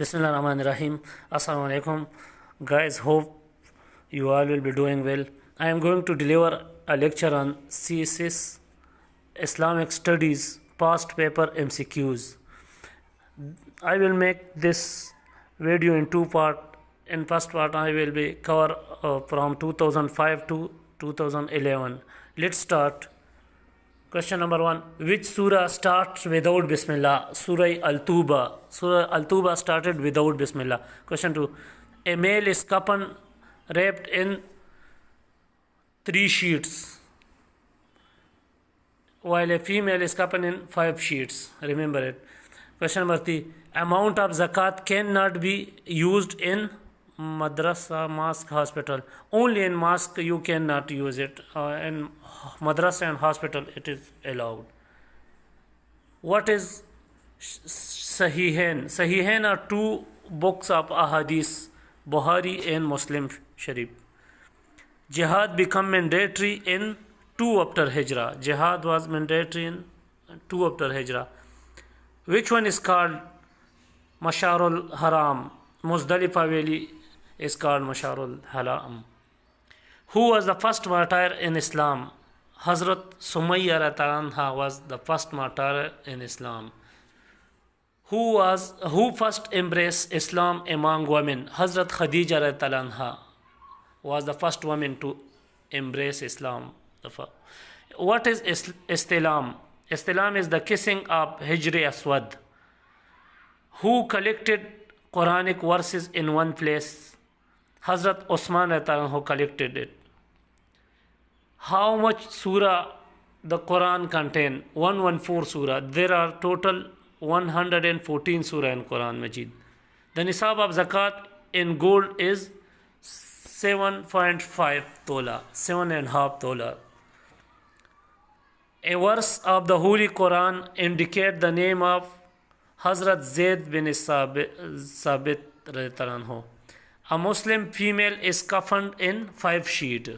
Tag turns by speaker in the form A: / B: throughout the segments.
A: Bismillah Rahman Rahim. Assalamu alaikum. Guys, hope you all will be doing well. I am going to deliver a lecture on CSS Islamic Studies past paper MCQs. I will make this video in two parts. In first part, I will be cover from 2005 to 2011. Let's start. Question number 1. Which surah starts without Bismillah? Surah Al-Tuba. Surah Al-Tuba started without Bismillah. Question 2. A male is kapan wrapped in 3 sheets, while a female is kapan in 5 sheets. Remember it. Question number 3. Amount of zakat cannot be used in madrasa, mosque, hospital. Only in mosque you cannot use it. In madrasa and hospital it is allowed. What is Sahihain? Sahihain are 2 books of ahadith, Bukhari and Muslim Sharif. Jihad become mandatory in 2 after Hijrah. Jihad was mandatory in 2 after Hijrah. Which one is called Masharul Haram? Muzdalifah Valley is called Masharul Haram. Who was the first martyr in Islam? Hazrat Sumayya Anha was the first martyr in Islam. Who first embraced Islam among women? Hazrat Khadija Anha was the first woman to embrace Islam. What is Istilam? Istilam is the kissing of Hijri Aswad. Who collected Quranic verses in one place? Hazrat Osman who collected it. How much surah the Quran contain? 114 surah. There are total 114 surah in Quran Majid. The nisab of zakat in gold is 7.5 tola, 7.5 tola. A verse of the Holy Quran indicate the name of Hazrat Zaid bin Sabit anhu. A Muslim female is kafned in 5 sheet.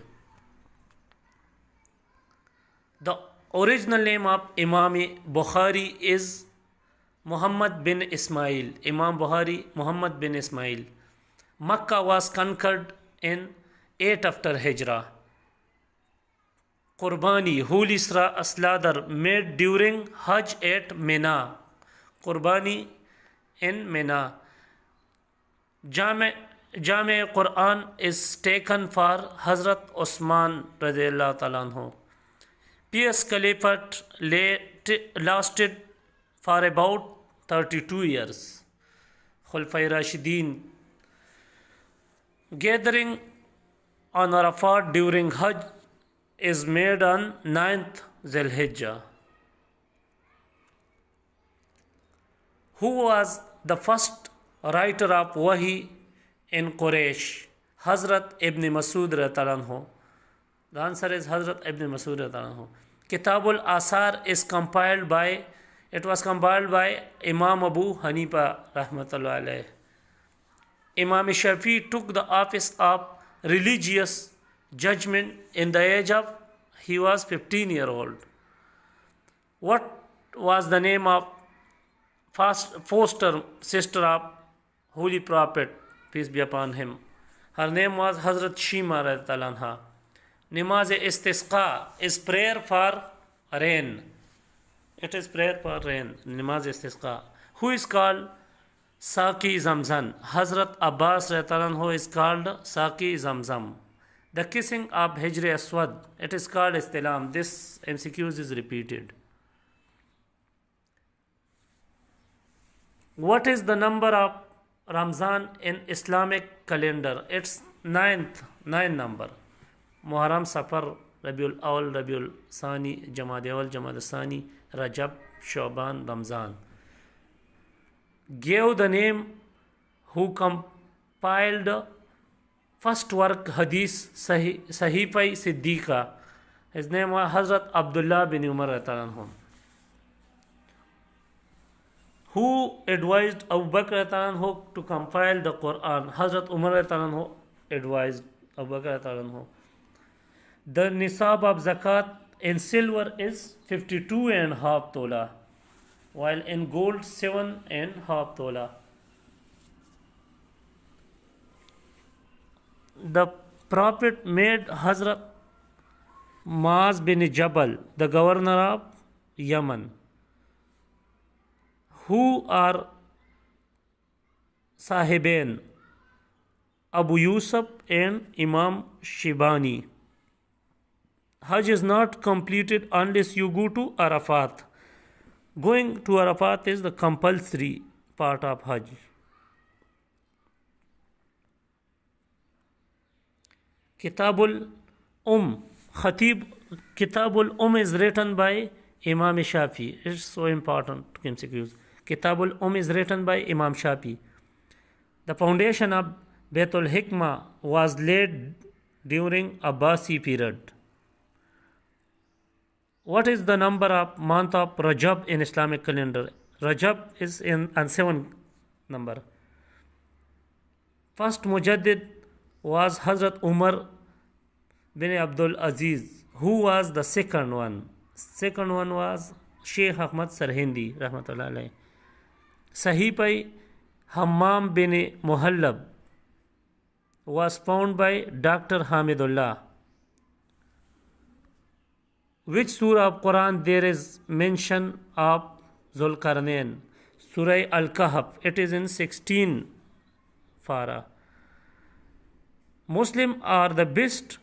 A: The original name of Imam Bukhari is Muhammad bin Ismail. Imam Bukhari, Muhammad bin Ismail. Makkah was conquered in 8 after Hijrah. Qurbani, holy slaughter made during Hajj at Mina. Qurbani in Mina. Jami Quran is taken for Hazrat Osman radiallahu ta'ala anhu. Pious Caliphate lasted for about 32 years. Khulafai Rashidin. Gathering on Arafat during Hajj is made on 9th Zulhijjah. Who was the first writer of Wahi in Quraysh? Hazrat Ibn Masud radhiyallahu anhu. The answer is Hazrat Ibn Masud radhiyallahu anhu. Kitabul Asar is compiled by Imam Abu Hanifa rahmatullah alayh. Imam Shafi took the office of religious judgment in the age of he was 15-year-old. What was the name of foster sister of Holy Prophet, peace be upon him? Her name was Hazrat Shima radhiyallahu anha. Namaz-e-Istisqa is prayer for rain. It is prayer for rain. Namaz-e-Istisqa. Who is called Saki Zamzam? Hazrat Abbas radhiyallahu anhu is called Saki Zamzam. The kissing of Hijri Aswad, it is called Istilam. This MCQs is repeated. What is the number of Ramzan in Islamic calendar? It's 9 number. Muharram, Safar, Rabiul Awal, Rabiul Sani, Jamad Awal, Jamad Sani, Rajab, Shaban, Ramzan. Gave the name who compiled first work Hadith Sahifai Siddiqa. His name was Hazrat Abdullah bin Umar radhiyallahu anhu. Who advised Abu Bakr radhiyallahu anhu to compile the Quran? Hazrat Umar radhiyallahu anhu advised Abu Bakr radhiyallahu anhu. The nisab of zakat in silver is 52.5 tola, while in gold 7.5 tola. The Prophet made Hazrat Maaz bin Jabal the governor of Yemen, who are Sahibain Abu Yusuf and Imam Shibani. Hajj is not completed unless you go to Arafat. Going to Arafat is the compulsory part of Hajj. Kitabul Khatib Kitabul is written by Imam Shafi. It's so important to MCQs. Kitabul is written by Imam Shafi. The foundation of Baitul Hikmah was laid during Abbasi period. What is the number of month of Rajab in Islamic calendar? Rajab is on 7 number. First Mujaddid was Hazrat Umar bin Abdul Aziz, who was the second one. Second one was Sheikh Ahmad Sarhindi, rahmatullah alayhi. Sahipai Hammam bin Muhallab was found by Dr. Hamidullah. Which surah of Quran there is mention of Zulkarnain? Surah Al-Kahf. It is in 16 Farah. Muslims are the best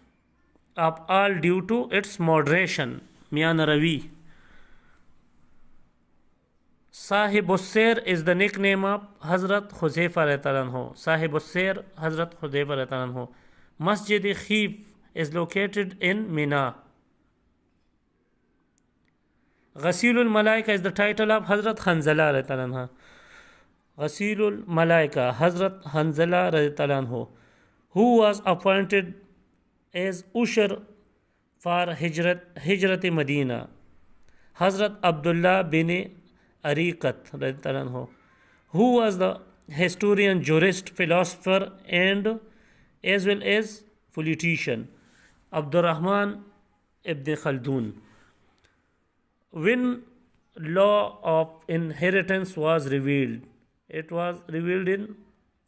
A: of all due to its moderation. Mian Ravi. Sahib Usair is the nickname of Hazrat Huzaifa radhiyallahu anhu. Sahib Usair, Hazrat Huzaifa radhiyallahu anhu. Masjid Khif is located in Mina. Ghasilul Malaika is the title of Hazrat Hanzala radhiyallahu anha. Ghasilul Malaika, Hazrat Hanzala radhiyallahu anhu, who was appointed as usher for Hijrat Medina. Hazrat Abdullah bin Ariqat radhiyallahu anhu, who was the historian, jurist, philosopher and as well as politician. Abdurrahman ibn Khaldun. When law of inheritance was revealed, it was revealed in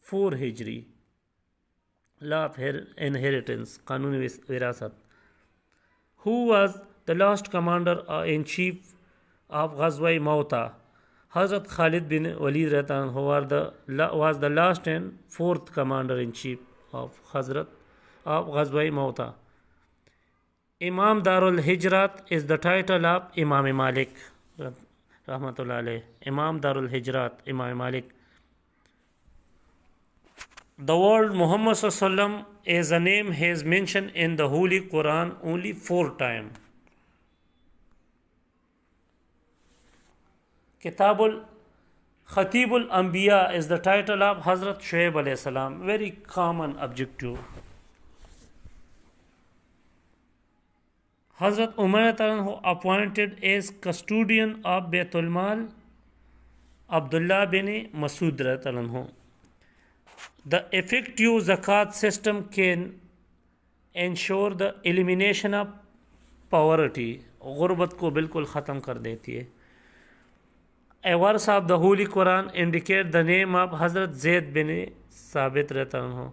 A: 4 Hijri. Law of inheritance, Qanun Wirasat. Who was the last commander in chief of Ghazwa Mauta? Hazrat Khalid bin Walid radhiyallahu anhu was the last and 4th commander in chief of Ghazwa Mauta. Imam Darul Hijrat is the title of Imam Malik rahmatullah alayh. Imam Darul Hijrat, Imam Malik. The word Muhammad sallallahu as a name has mentioned in the Holy Quran only 4 times. Kitabul Khatibul Anbiya is the title of Hazrat Shuaib alayhi salam. Very common objective. Hazrat Umar appointed as custodian of Baitul Mal Abdullah bin Masud. The effective zakat system can ensure the elimination of poverty. गुर्बत को बिल्कुल ख़त्म कर देती है. A verse of the Holy Quran indicate the name of Hazrat Zayd bin Sabit radhiyallahu anhu.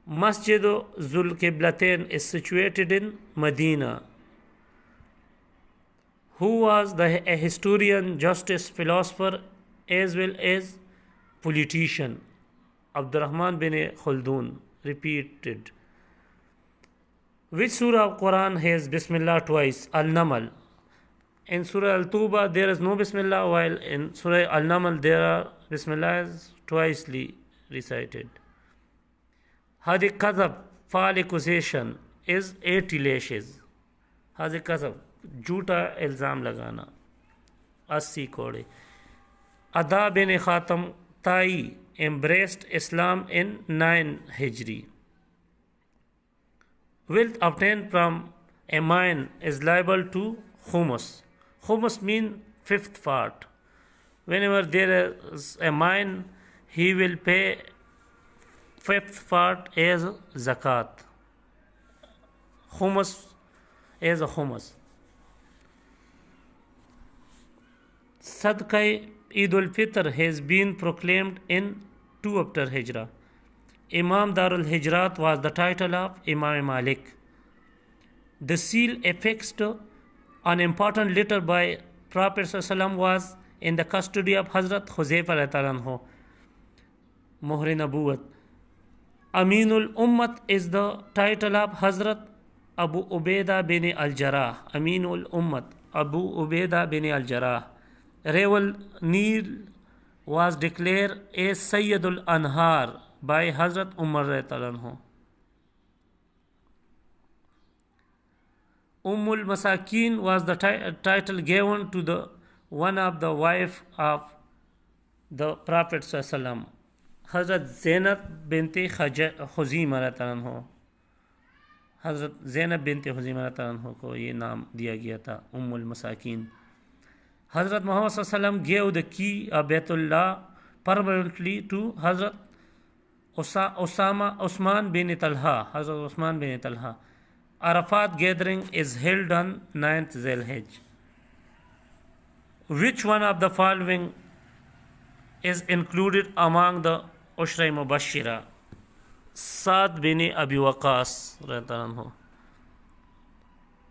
A: Masjid Zul Qiblatain is situated in Medina. Who was a historian, justice, philosopher as well as politician? Abdurrahman bin Khaldun. Repeated. Which surah of Quran has Bismillah twice? Al-Namal. In Surah Al-Tuba there is no Bismillah, while in Surah Al-Namal there are Bismillah is twicely recited. Hadi Kadhab, false accusation is 80 lashes. Hadi Kadhab, jhoota ilzam lagana, 80 kode. Ada bin Khatam Tai embraced Islam in 9 Hijri. Wealth obtained from a mine is liable to Khumus. Khumus means 5th part. Whenever there is a mine, he will pay 5th part as zakat. Khumus as a Khumus. Sadqa Eid al-Fitr has been proclaimed in 2 after Hijrah. Imam Darul Hijrat was the title of Imam Malik. The seal affixed an important letter by Prophet ﷺ was in the custody of Hazrat Huzaifa anhu. Muhr Nabuwat. Aminul Ummat is the title of Hazrat Abu Ubaidah bin al-Jarrah. Aminul Ummat, Abu Ubaidah bin al-Jarrah. Rawal Nil was declared as Sayyidul Anhar by Hazrat Umar anhu. Ummul Masakin was the title given to the one of the wife of the Prophet ﷺ. Hazrat Zainab binti Khuzaimah anhu. Hazrat Zainab binti Khuzaimah anhu को ये नाम दिया गया था Ummul Masakin. Hazrat Muhammad ﷺ gave the key of Baitullah permanently to Hazrat Usman bin Talha. Hazrat Usman bin Talha. Arafat gathering is held on 9th Zilhijj. Which one of the following is included among the Ushra Mubashira? Saad bin Abi Waqas.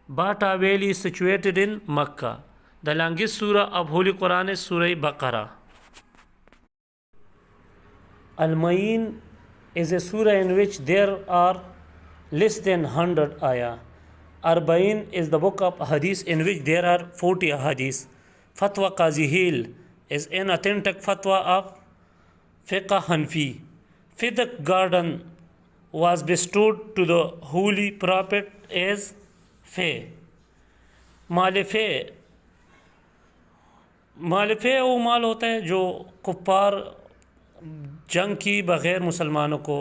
A: Bata Valley is situated in Makkah. The longest surah of Holy Quran is Surah Baqarah. Al-Mayin is a surah in which there are less than 100 ayah. Arba'in is the book of hadith in which there are 40 hadith. Fatwa Qazi Hil is an authentic fatwa of Fiqh Hanfi. Fiqh garden was bestowed to the Holy Prophet as Fe. Malife वो माल होता है जो कुफ्फार जंग की बग़ैर मुसलमानों को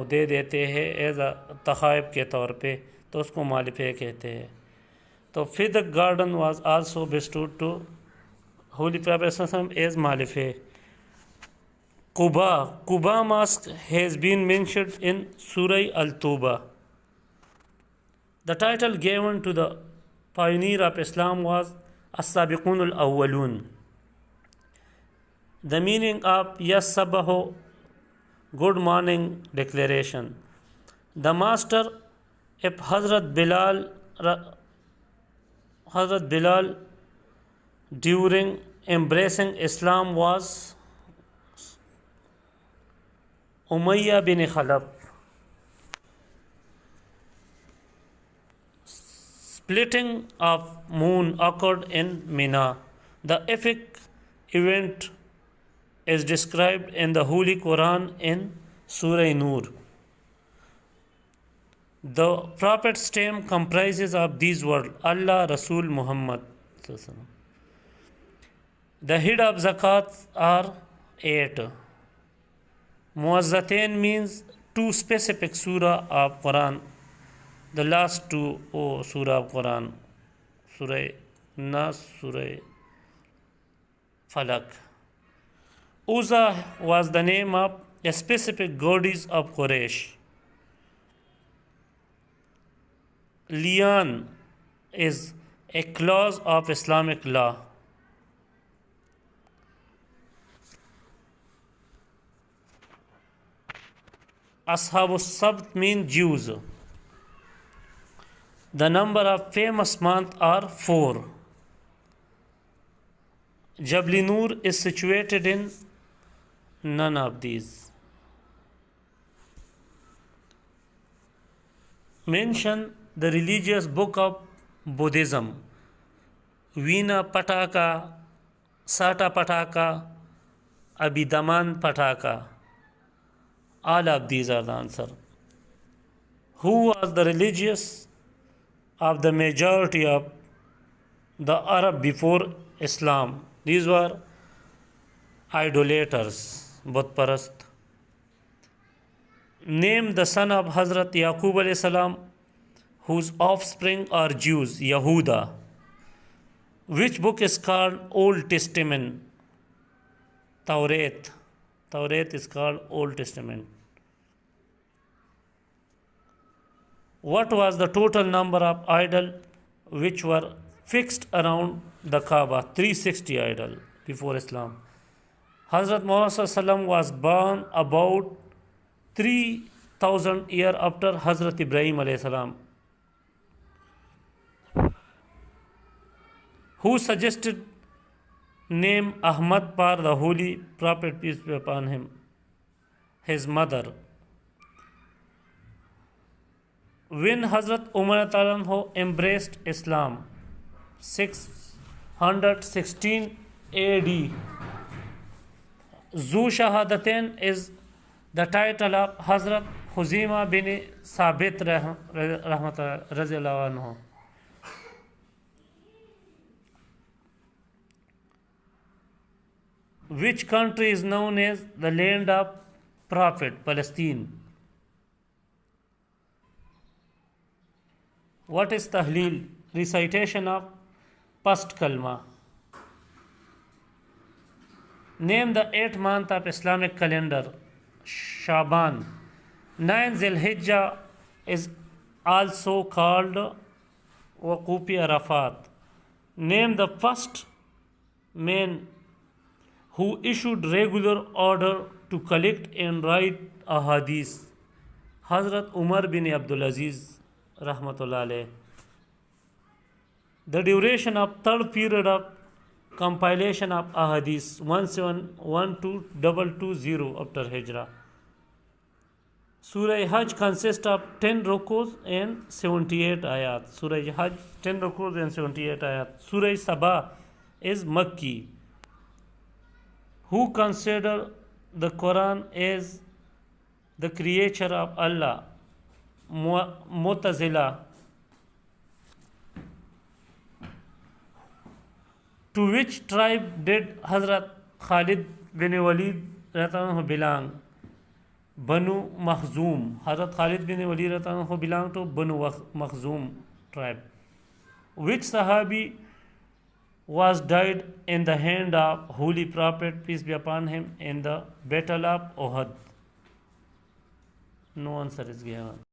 A: दे देते हैं एज अ तख़ाइब के तौर पे, तो उसको मालिफे कहते हैं. तो Fadak garden was also bestowed to holy prophet as मालिफे. Quba mosque has been mentioned in Surah Al-Tawbah. The title given to the pioneer of Islam was As-Sabiqun al-Awwalun. The meaning of Yas Sabaho, good morning declaration. The master of Hazrat Bilal during embracing Islam was Umayyah bin Khalaf. Splitting of moon occurred in Mina. The epic event is described in the Holy Quran in Surah Nur. The Prophet's name comprises of these words: Allah, Rasul, Muhammad. The head of zakat are 8. Muazzatain means 2 specific surah of Quran. The last 2 surah of Quran, Surah Nas, Surah Falak. Uzza was the name of a specific goddess of Quraysh. Liyan is a clause of Islamic law. Ashabus Sabt mean Jews. The number of famous months are 4. Jabal Nur is situated in none of these. Mention the religious book of Buddhism: Veena Pataka, Sata Pataka, Abhidaman Pataka. All of these are the answer. Who was the religious of the majority of the Arab before Islam? These were idolaters, Buddha-parast. Name the son of Hazrat Yaqub alayhi salam whose offspring are Jews. Yahuda. Which book is called Old Testament? Tawrat. Tawrat is called Old Testament. What was the total number of idols which were fixed around the Kaaba? 360 idols before Islam. Hazrat Muhammad ﷺ was born about 3000 years after Hazrat Ibrahim alayhi salam, who suggested name Ahmad for the Holy Prophet, peace be upon him, his mother. When Hazrat Umar embraced Islam, 616 AD, Zu Shahadatain is the title of Hazrat Huzima bin Sabit Raziyallahu anhu. Which country is known as the land of Prophet, Palestine? What is Tahleel? Recitation of first Kalma. Name the 8th month of Islamic calendar. Shaban. 9 Zilhijjah is also called Waqufi Arafat. Name the first man who issued regular order to collect and write ahadith. Hazrat Umar bin Abdul Aziz rahmatullah alayh. The duration of third period of compilation of ahadith 171220 after Hijrah. Surah Hajj consists of 10 rukus and 78 ayat. Surah Hajj 10 rukus and 78 ayat. Surah Sabah is Makki. Who consider the Quran as the creature of Allah? Mu'tazila. To which tribe did Hazrat Khalid bin Walid belong? Banu Makhzum. Hazrat Khalid bin Walid belong to Banu Makhzum tribe. Which Sahabi was died in the hand of Holy Prophet, peace be upon him, in the Battle of Uhud? No answer is given.